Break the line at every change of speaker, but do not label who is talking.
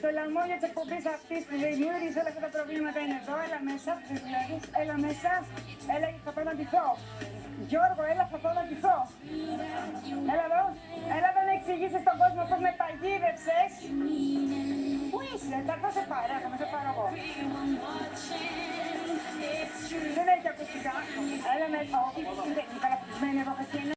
το λαμόγιο της εκπομπής αυτής που δημιούργησε όλα αυτά τα προβλήματα είναι εδώ. Έλα μέσα, δεν βλέπεις. Έλα μέσα. Έλα, θα πάω να ντυθώ. Γιώργο, έλα, θα πάω να ντυθώ. Έλα εδώ. Έλα εδώ να εξηγήσεις στον κόσμο πώς με παγίδευσες. Πού είσαι, θα έρθω σε πάρω, θα σε πάρω εγώ. Δεν έχει ακουστικά. Έλα με... Όχι, δεν είναι καλά.